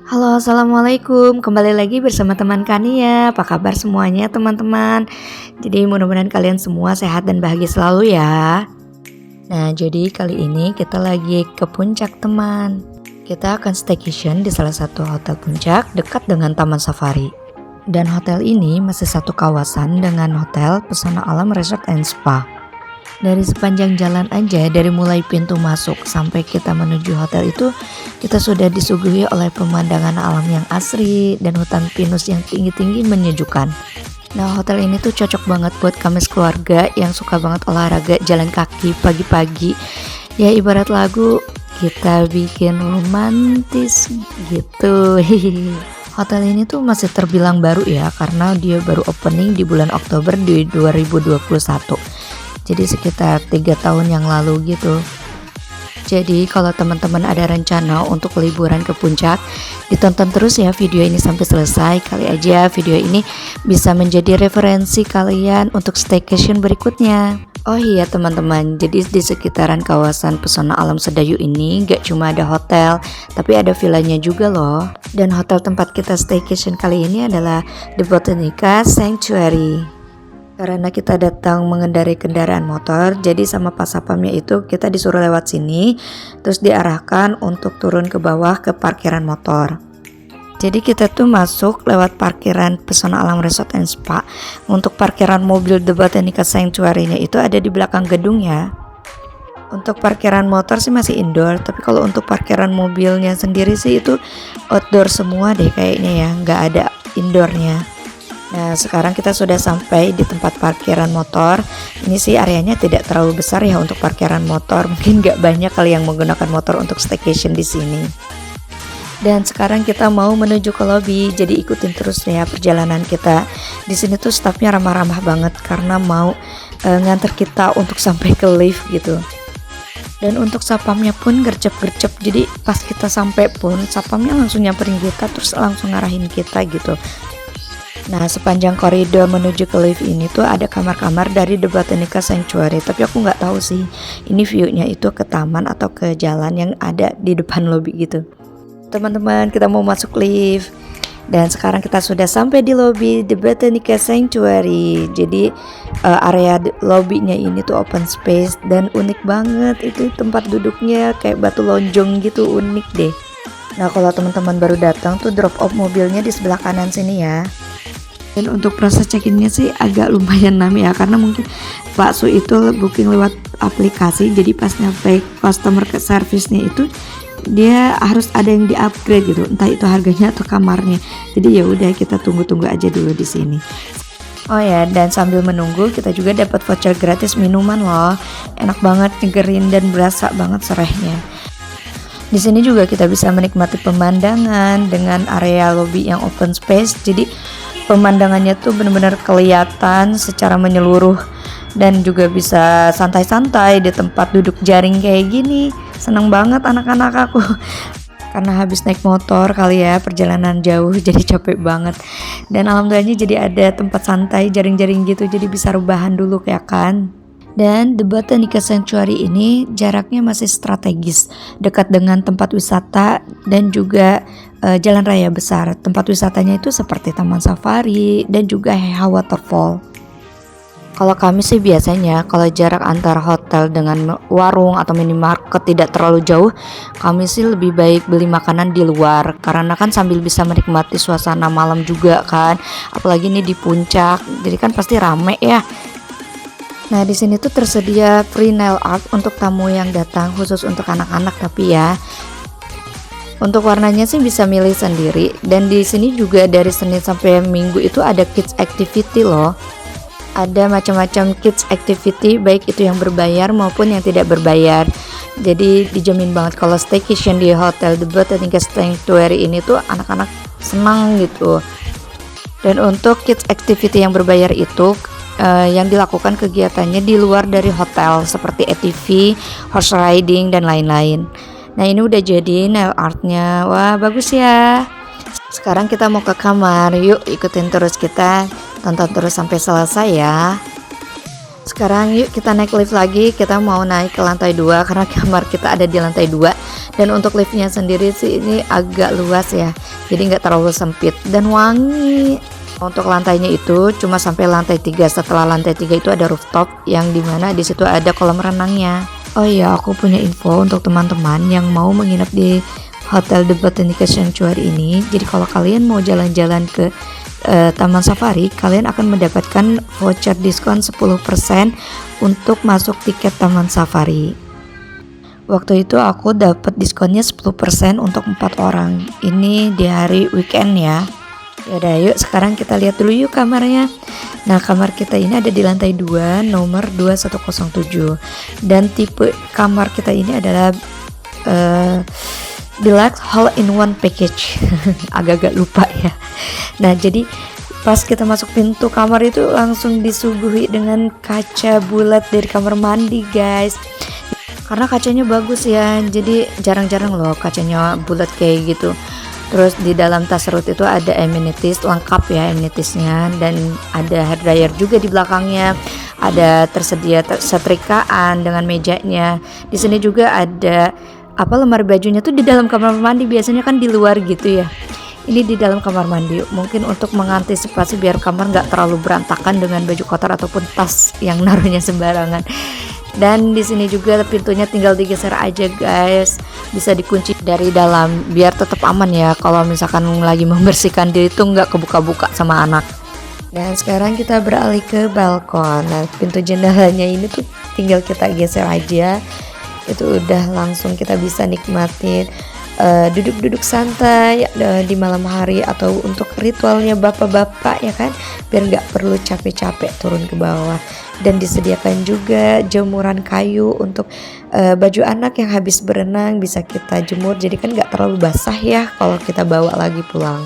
Halo, assalamualaikum. Kembali lagi bersama teman Kania. Apa kabar semuanya, teman-teman? Jadi, mudah-mudahan kalian semua sehat dan bahagia selalu ya. Nah, jadi kali ini kita lagi ke puncak, teman. Kita akan staycation di salah satu hotel puncak dekat dengan Taman Safari. Dan hotel ini masih satu kawasan dengan hotel Pesona Alam Resort and Spa. Dari sepanjang jalan aja, dari mulai pintu masuk sampai kita menuju hotel itu, kita sudah disuguhi oleh pemandangan alam yang asri dan hutan pinus yang tinggi-tinggi menyejukkan. Nah, hotel ini tuh cocok banget buat kami keluarga yang suka banget olahraga jalan kaki pagi-pagi. Ya, ibarat lagu, kita bikin romantis gitu. Hotel ini tuh masih terbilang baru ya, karena dia baru opening di bulan Oktober di 2021. Jadi sekitar 3 tahun yang lalu gitu. Jadi kalau teman-teman ada rencana untuk liburan ke puncak, ditonton terus ya video ini sampai selesai. Kali aja video ini bisa menjadi referensi kalian untuk staycation berikutnya. Oh iya teman-teman, jadi di sekitaran kawasan Pesona Alam Sedayu ini gak cuma ada hotel, tapi ada villanya juga loh. Dan hotel tempat kita staycation kali ini adalah The Botanica Sanctuary. Karena kita datang mengendarai kendaraan motor, jadi sama pas satpamnya itu kita disuruh lewat sini, terus diarahkan untuk turun ke bawah ke parkiran motor. Jadi kita tuh masuk lewat parkiran Pesona Alam Resort and Spa. Untuk parkiran mobil The Botanica Sanctuary-nya itu ada di belakang gedung ya. Untuk parkiran motor sih masih indoor, tapi kalau untuk parkiran mobilnya sendiri sih itu outdoor semua deh kayaknya ya, nggak ada indoornya. Nah, sekarang kita sudah sampai di tempat parkiran motor. Ini sih areanya tidak terlalu besar ya untuk parkiran motor. Mungkin nggak banyak kali yang menggunakan motor untuk staycation di sini. Dan sekarang kita mau menuju ke lobby. Jadi ikutin terus ya perjalanan kita. Di sini tuh staffnya ramah-ramah banget karena mau nganter kita untuk sampai ke lift gitu. Dan untuk satpamnya pun gercep-gercep. Jadi pas kita sampai pun satpamnya langsung nyamperin kita, terus langsung ngarahin kita gitu. Nah, sepanjang koridor menuju ke lift ini tuh ada kamar-kamar dari The Botanica Sanctuary. Tapi aku nggak tahu sih ini view-nya itu ke taman atau ke jalan yang ada di depan lobby gitu. Teman-teman, kita mau masuk lift. Dan sekarang kita sudah sampai di lobby The Botanica Sanctuary. Jadi area lobbynya ini tuh open space dan unik banget. Itu tempat duduknya kayak batu lonjong gitu, unik deh. Nah, kalau teman-teman baru datang tuh drop off mobilnya di sebelah kanan sini ya. Dan untuk proses check-innya sih agak lumayan lama ya, karena mungkin Pak Su itu booking lewat aplikasi. Jadi pas nyampe customer service-nya itu dia harus ada yang di-upgrade gitu, entah itu harganya atau kamarnya. Jadi ya udah, kita tunggu-tunggu aja dulu di sini. Oh ya, dan sambil menunggu kita juga dapat voucher gratis minuman loh. Enak banget, nyegerin dan berasa banget serehnya. Di sini juga kita bisa menikmati pemandangan dengan area lobby yang open space. Jadi pemandangannya tuh benar-benar kelihatan secara menyeluruh dan juga bisa santai-santai di tempat duduk jaring kayak gini. Seneng banget anak-anak aku karena habis naik motor kali ya, perjalanan jauh jadi capek banget. Dan alhamdulillahnya jadi ada tempat santai jaring-jaring gitu, jadi bisa rebahan dulu ya kan. Dan The Botanica Sanctuary ini jaraknya masih strategis, dekat dengan tempat wisata dan juga jalan raya besar. Tempat wisatanya itu seperti Taman Safari dan juga Heha Waterfall. Kalau kami sih biasanya kalau jarak antar hotel dengan warung atau minimarket tidak terlalu jauh, kami sih lebih baik beli makanan di luar, karena kan sambil bisa menikmati suasana malam juga kan. Apalagi ini di puncak, jadi kan pasti rame ya. Nah, di sini tuh tersedia free nail art untuk tamu yang datang, khusus untuk anak-anak tapi ya. Untuk warnanya sih bisa milih sendiri, dan di sini juga dari Senin sampai Minggu itu ada kids activity loh. Ada macam-macam kids activity, baik itu yang berbayar maupun yang tidak berbayar. Jadi dijamin banget kalau staycation di hotel The Botanica Sanctuary ini tuh anak-anak senang gitu. Dan untuk kids activity yang berbayar itu yang dilakukan kegiatannya di luar dari hotel seperti ATV, horse riding dan lain-lain. Nah, ini udah jadi nail artnya. Wah, bagus ya. Sekarang kita mau ke kamar. Yuk ikutin terus kita, tonton terus sampai selesai ya. Sekarang yuk kita naik lift lagi. Kita mau naik ke lantai 2 karena kamar kita ada di lantai 2. Dan untuk liftnya sendiri sih ini agak luas ya, jadi nggak terlalu sempit dan wangi. Untuk lantainya itu cuma sampai lantai 3. Setelah lantai 3 itu ada rooftop yang dimana di situ ada kolam renangnya. Oh iya, aku punya info untuk teman-teman yang mau menginap di Hotel The Botanical Sanctuary ini. Jadi kalau kalian mau jalan-jalan ke Taman Safari, kalian akan mendapatkan voucher diskon 10% untuk masuk tiket Taman Safari. Waktu itu aku dapat diskonnya 10% untuk 4 orang. Ini di hari weekend ya. Yaudah yuk sekarang kita lihat dulu yuk kamarnya. Nah, kamar kita ini ada di lantai 2 nomor 2107. Dan tipe kamar kita ini adalah Deluxe Hall in One Package. Agak-agak lupa ya. Nah, jadi pas kita masuk pintu kamar itu langsung disuguhi dengan kaca bulat dari kamar mandi, guys. Karena kacanya bagus ya, jadi jarang-jarang loh kacanya bulat kayak gitu. Terus di dalam tas root itu ada amenities lengkap ya, amenitiesnya, dan ada hair dryer juga di belakangnya. Ada tersedia setrikaan dengan mejanya. Di sini juga ada lemari bajunya tuh di dalam kamar mandi, biasanya kan di luar gitu ya. Ini di dalam kamar mandi, mungkin untuk mengantisipasi biar kamar nggak terlalu berantakan dengan baju kotor ataupun tas yang naruhnya sembarangan. Dan di sini juga pintunya tinggal digeser aja, guys. Bisa dikunci dari dalam biar tetap aman ya. Kalau misalkan lagi membersihkan diri tuh nggak kebuka-buka sama anak. Dan sekarang kita beralih ke balkon. Nah, pintu jendelanya ini tuh tinggal kita geser aja. Itu udah langsung kita bisa nikmatin duduk-duduk santai di malam hari atau untuk ritualnya bapak-bapak ya kan, biar nggak perlu capek-capek turun ke bawah. Dan disediakan juga jemuran kayu untuk baju anak yang habis berenang bisa kita jemur, jadi kan nggak terlalu basah ya kalau kita bawa lagi pulang.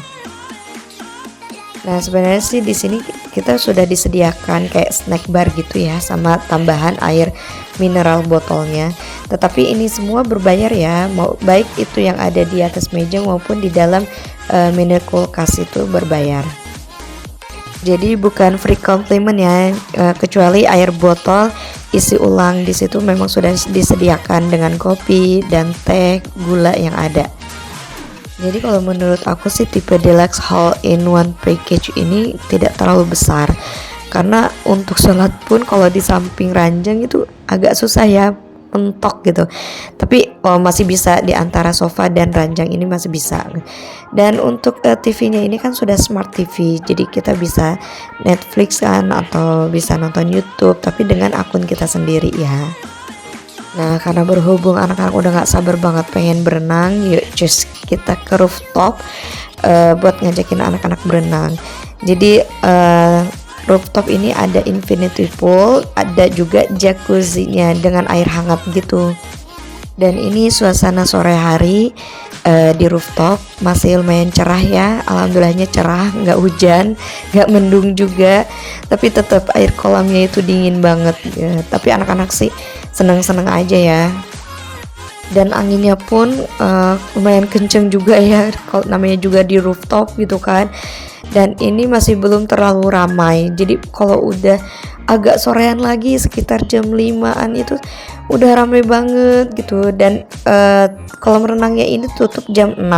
Nah, sebenarnya sih di sini kita sudah disediakan kayak snack bar gitu ya, sama tambahan air mineral botolnya. Tetapi ini semua berbayar ya, mau baik itu yang ada di atas meja maupun di dalam mini kulkas itu berbayar. Jadi bukan free compliment ya, kecuali air botol isi ulang di situ memang sudah disediakan dengan kopi dan teh, gula yang ada. Jadi kalau menurut aku sih tipe Deluxe Hall in One Package ini tidak terlalu besar. Karena untuk sholat pun kalau di samping ranjang itu agak susah ya, mentok gitu. Tapi masih bisa di antara sofa dan ranjang ini masih bisa. Dan untuk TV-nya ini kan sudah smart TV. Jadi kita bisa Netflix kan atau bisa nonton YouTube tapi dengan akun kita sendiri ya. Nah, karena berhubung anak-anak udah gak sabar banget pengen berenang, yuk cus kita ke rooftop buat ngajakin anak-anak berenang. Jadi rooftop ini ada infinity pool, ada juga jacuzzi-nya dengan air hangat gitu. Dan ini suasana sore hari di rooftop masih lumayan cerah ya, alhamdulillahnya cerah, nggak hujan, nggak mendung juga, tapi tetap air kolamnya itu dingin banget ya. Tapi anak-anak sih senang-senang aja ya. Dan anginnya pun lumayan kenceng juga ya, kalau namanya juga di rooftop gitu kan. Dan ini masih belum terlalu ramai, jadi kalau udah agak sorean lagi sekitar jam 5-an itu udah ramai banget gitu. Dan kolam renangnya ini tutup jam 6,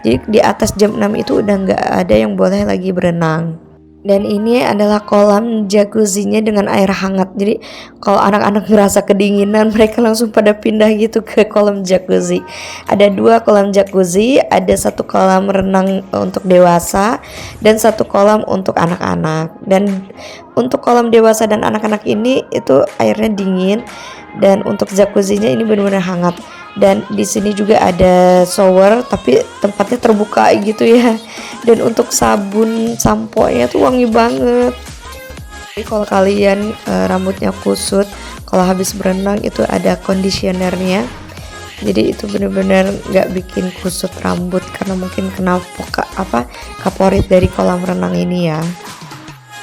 jadi di atas jam 6 itu udah nggak ada yang boleh lagi berenang. Dan ini adalah kolam jacuzzi-nya dengan air hangat. Jadi kalau anak-anak ngerasa kedinginan, mereka langsung pada pindah gitu ke kolam jacuzzi. Ada 2 kolam jacuzzi, ada 1 kolam renang untuk dewasa dan 1 kolam untuk anak-anak. Dan untuk kolam dewasa dan anak-anak ini itu airnya dingin, dan untuk jacuzzi-nya ini benar-benar hangat. Dan di sini juga ada shower tapi tempatnya terbuka gitu ya. Dan untuk sabun sampo-nya tuh wangi banget. Jadi kalau kalian rambutnya kusut, kalau habis berenang itu ada conditionernya. Jadi itu benar-benar nggak bikin kusut rambut karena mungkin kena kaporit dari kolam renang ini ya.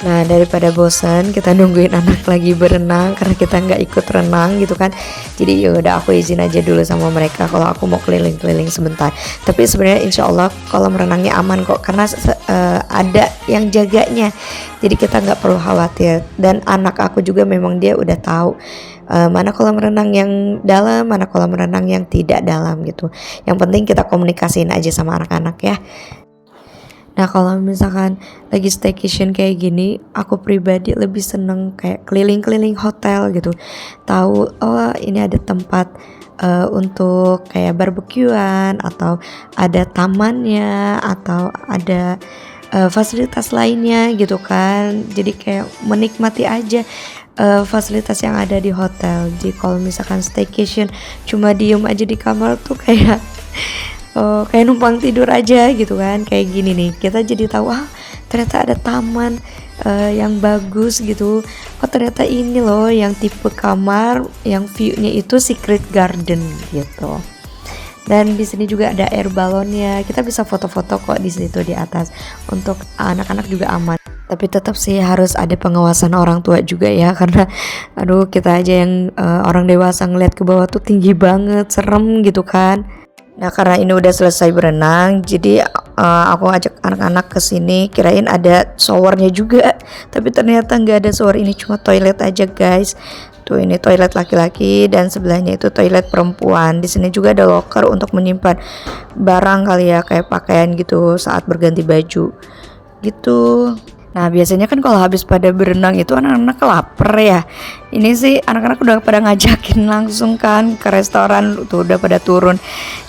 Nah daripada bosan kita nungguin anak lagi berenang karena kita nggak ikut renang gitu kan. Jadi ya udah aku izin aja dulu sama mereka kalau aku mau keliling-keliling sebentar. Tapi sebenarnya insya Allah kolam renangnya aman kok karena ada yang jaganya. Jadi kita nggak perlu khawatir. Dan anak aku juga memang dia udah tahu mana kolam renang yang dalam, mana kolam renang yang tidak dalam gitu. Yang penting kita komunikasiin aja sama anak-anak ya. Nah kalau misalkan lagi staycation kayak gini, aku pribadi lebih seneng kayak keliling-keliling hotel gitu. Tahu oh ini ada tempat untuk kayak barbekyuan atau ada tamannya atau ada fasilitas lainnya gitu kan. Jadi kayak menikmati aja fasilitas yang ada di hotel. Jadi kalau misalkan staycation cuma diem aja di kamar tuh kayak kayak numpang tidur aja gitu kan. Kayak gini nih kita jadi tahu ternyata ada taman yang bagus gitu. Oh ternyata ini loh yang tipe kamar yang view-nya itu secret garden gitu. Dan di sini juga ada air balonnya. Kita bisa foto-foto kok di situ di atas. Untuk anak-anak juga aman. Tapi tetap sih harus ada pengawasan orang tua juga ya karena aduh kita aja yang orang dewasa ngeliat ke bawah tuh tinggi banget, serem gitu kan. Nah karena ini udah selesai berenang, jadi aku ajak anak-anak ke sini, kirain ada showernya juga, tapi ternyata nggak ada shower, ini cuma toilet aja guys. Tuh ini toilet laki-laki dan sebelahnya itu toilet perempuan. Di sini juga ada locker untuk menyimpan barang kali ya, kayak pakaian gitu saat berganti baju gitu. Nah biasanya kan kalau habis pada berenang itu anak-anak lapar ya. Ini sih anak-anak udah pada ngajakin langsung kan ke restoran, tuh udah pada turun.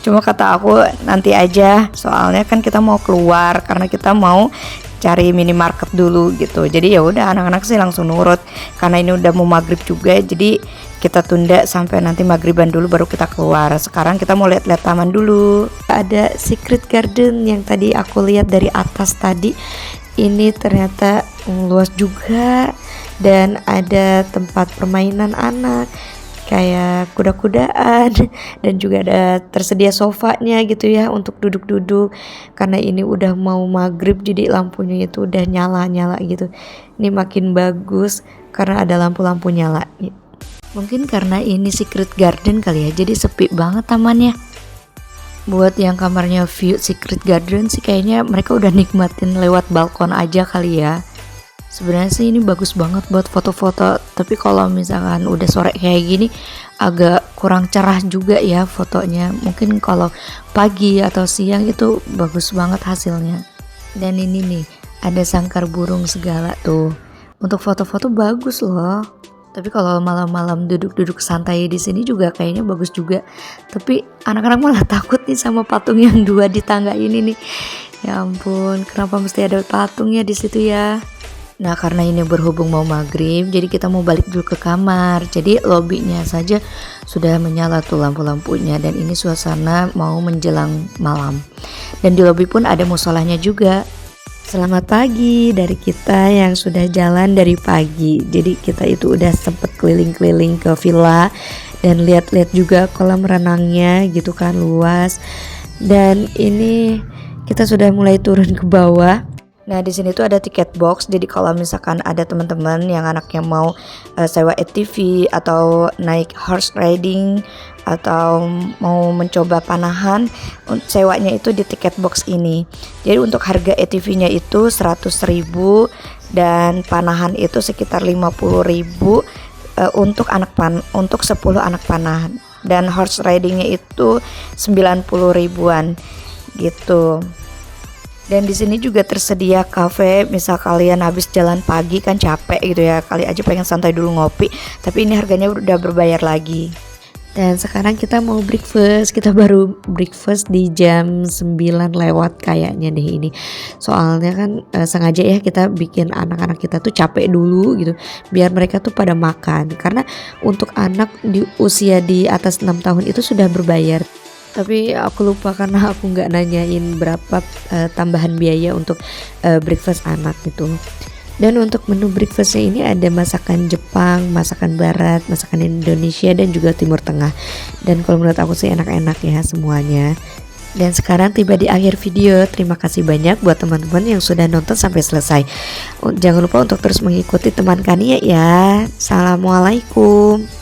Cuma kata aku nanti aja, soalnya kan kita mau keluar karena kita mau cari minimarket dulu gitu. Jadi ya udah anak-anak sih langsung nurut karena ini udah mau maghrib juga. Jadi kita tunda sampai nanti maghriban dulu baru kita keluar. Sekarang kita mau lihat-lihat taman dulu. Ada secret garden yang tadi aku lihat dari atas tadi. Ini ternyata luas juga dan ada tempat permainan anak kayak kuda-kudaan dan juga ada tersedia sofanya gitu ya untuk duduk-duduk karena ini udah mau maghrib jadi lampunya itu udah nyala-nyala gitu. Ini makin bagus karena ada lampu-lampu nyala. Mungkin karena ini secret garden kali ya, jadi sepi banget tamannya. Buat yang kamarnya view secret garden sih kayaknya mereka udah nikmatin lewat balkon aja kali ya. Sebenarnya sih ini bagus banget buat foto-foto, tapi kalau misalkan udah sore kayak gini agak kurang cerah juga ya fotonya. Mungkin kalau pagi atau siang itu bagus banget hasilnya. Dan ini nih ada sangkar burung segala tuh. Untuk foto-foto bagus loh. Tapi kalau malam-malam duduk-duduk santai di sini juga kayaknya bagus juga. Tapi anak-anak malah takut nih sama patung yang dua di tangga ini nih. Ya ampun, kenapa mesti ada patungnya di situ ya? Nah karena ini berhubung mau maghrib, jadi kita mau balik dulu ke kamar. Jadi lobbynya saja sudah menyala tuh lampu-lampunya dan ini suasana mau menjelang malam. Dan di lobby pun ada musolahnya juga. Selamat pagi dari kita yang sudah jalan dari pagi. Jadi kita itu udah sempet keliling-keliling ke villa dan lihat-lihat juga kolam renangnya gitu kan, luas. Dan ini kita sudah mulai turun ke bawah. Nah di sini tuh ada tiket box. Jadi kalau misalkan ada teman-teman yang anaknya mau sewa ATV atau naik horse riding atau mau mencoba panahan, sewanya itu di tiket box ini. Jadi untuk harga ATV-nya itu 100.000 dan panahan itu sekitar 50.000 untuk untuk 10 anak panah. Dan horse ridingnya itu 90 ribuan gitu. Dan di sini juga tersedia cafe, misal kalian habis jalan pagi kan capek gitu ya, kali aja pengen santai dulu ngopi, tapi ini harganya udah berbayar lagi. Dan sekarang kita mau breakfast. Kita baru breakfast di jam 9 lewat kayaknya deh ini. Soalnya kan sengaja ya kita bikin anak-anak kita tuh capek dulu gitu, biar mereka tuh pada makan. Karena untuk anak di usia di atas 6 tahun itu sudah berbayar. Tapi aku lupa karena aku nggak nanyain berapa tambahan biaya untuk breakfast anak gitu. Dan untuk menu breakfastnya ini ada masakan Jepang, masakan Barat, masakan Indonesia dan juga Timur Tengah. Dan kalau menurut aku sih enak-enak ya semuanya. Dan sekarang tiba di akhir video. Terima kasih banyak buat teman-teman yang sudah nonton sampai selesai. Jangan lupa untuk terus mengikuti teman Kania ya. Assalamualaikum.